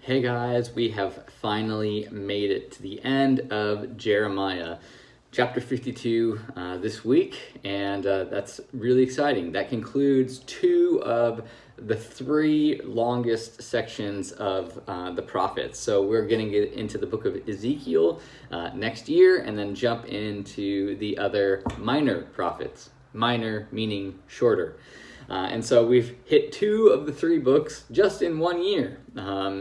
Hey guys, we have finally made it to the end of Jeremiah, chapter 52 this week, and that's really exciting. That concludes two of the three longest sections of the prophets. So we're going to get into the book of Ezekiel next year and then jump into the other minor prophets. Minor meaning shorter. And so we've hit two of the three books just in 1 year.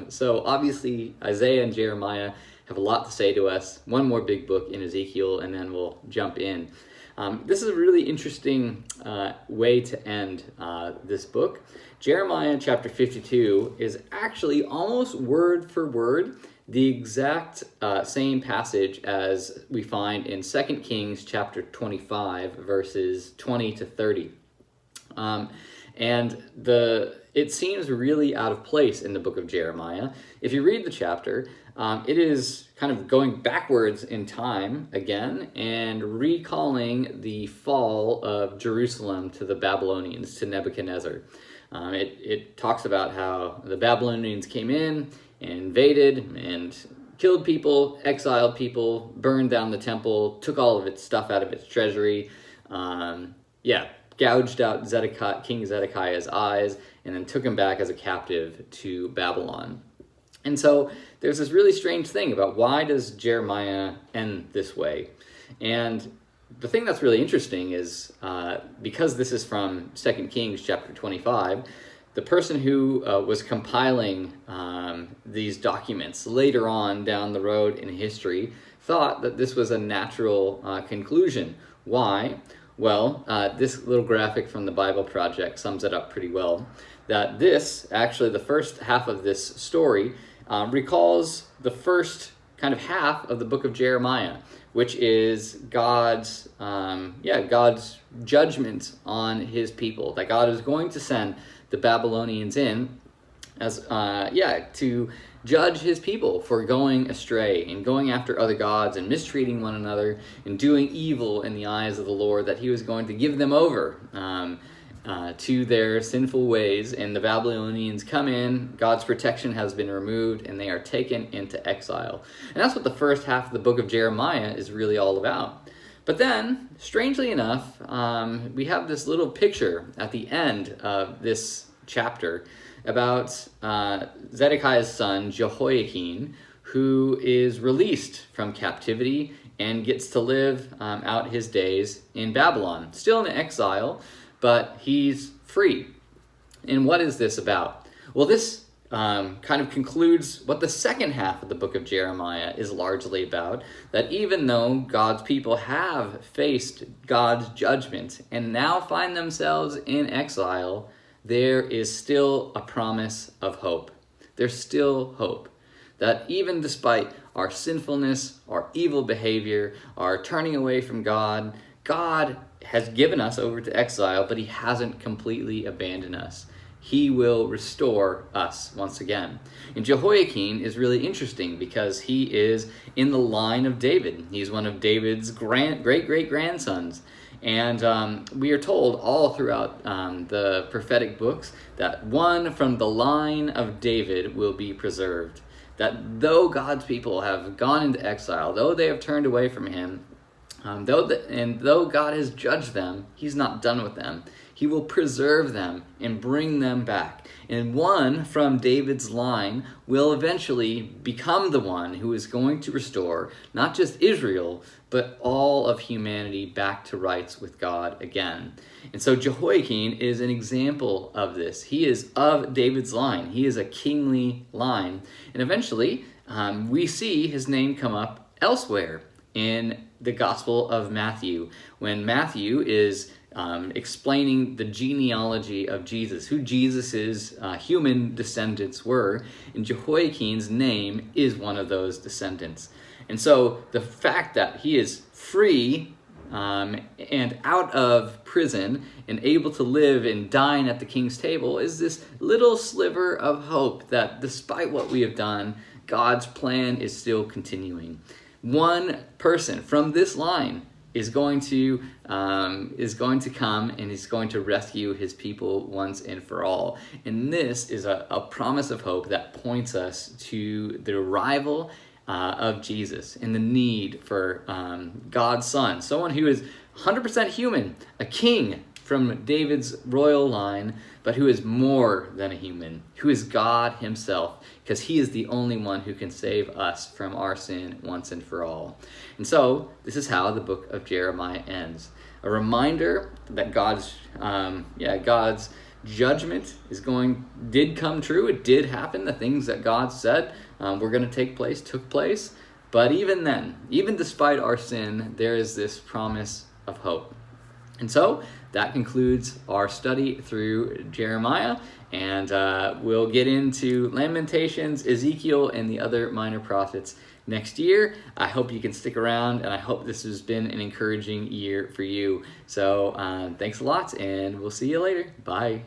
So obviously Isaiah and Jeremiah have a lot to say to us. One more big book in Ezekiel, and then we'll jump in. This is a really interesting way to end this book. Jeremiah chapter 52 is actually almost word for word the exact same passage as we find in 2 Kings chapter 25, verses 20 to 30. It seems really out of place in the book of Jeremiah. If you read the chapter, it is kind of going backwards in time again and recalling the fall of Jerusalem to the Babylonians, to Nebuchadnezzar. It talks about how the Babylonians came in and invaded and killed people, exiled people, burned down the temple, took all of its stuff out of its treasury. Gouged out King Zedekiah's eyes, and then took him back as a captive to Babylon. And so there's this really strange thing about why does Jeremiah end this way? And the thing that's really interesting is because this is from 2 Kings chapter 25, the person who was compiling these documents later on down the road in history thought that this was a natural conclusion. Why? Well, this little graphic from the Bible Project sums it up pretty well. That this, actually the first half of this story, recalls the first kind of half of the book of Jeremiah, which is God's judgment on his people. That God is going to send the Babylonians in as to judge his people for going astray and going after other gods and mistreating one another and doing evil in the eyes of the Lord, that he was going to give them over to their sinful ways. And the Babylonians come in, God's protection has been removed, and they are taken into exile. And that's what the first half of the book of Jeremiah is really all about. But then, strangely enough, we have this little picture at the end of this chapter about Zedekiah's son, Jehoiakim, who is released from captivity and gets to live out his days in Babylon. Still in exile, but he's free. And what is this about? Well, this kind of concludes what the second half of the book of Jeremiah is largely about, that even though God's people have faced God's judgment and now find themselves in exile, there is still a promise of hope. There's still hope. That even despite our sinfulness, our evil behavior, our turning away from God, God has given us over to exile, but he hasn't completely abandoned us. He will restore us once again. And Jehoiakim is really interesting because he is in the line of David. He's one of David's great-great-grandsons. And we are told all throughout the prophetic books that one from the line of David will be preserved. That though God's people have gone into exile, though they have turned away from him, though God has judged them, he's not done with them. He will preserve them and bring them back. And one from David's line will eventually become the one who is going to restore not just Israel, but all of humanity back to rights with God again. And so Jehoiakim is an example of this. He is of David's line. He is a kingly line. And eventually, we see his name come up elsewhere in the Gospel of Matthew, when Matthew is explaining the genealogy of Jesus, who Jesus' human descendants were, and Jehoiakim's name is one of those descendants. And so the fact that he is free and out of prison and able to live and dine at the king's table is this little sliver of hope that despite what we have done, God's plan is still continuing. One person from this line is going to come, and he's going to rescue his people once and for all. And this is a promise of hope that points us to the arrival of Jesus and the need for God's Son, someone who is 100% human, a king from David's royal line, but who is more than a human, who is God himself, because he is the only one who can save us from our sin once and for all. And so this is how the book of Jeremiah ends. A reminder that God's judgment did come true. It did happen. The things that God said were going to take place, took place. But even then, even despite our sin, there is this promise of hope. And so that concludes our study through Jeremiah, and we'll get into Lamentations, Ezekiel, and the other minor prophets next year. I hope you can stick around, and I hope this has been an encouraging year for you. So thanks a lot, and we'll see you later. Bye.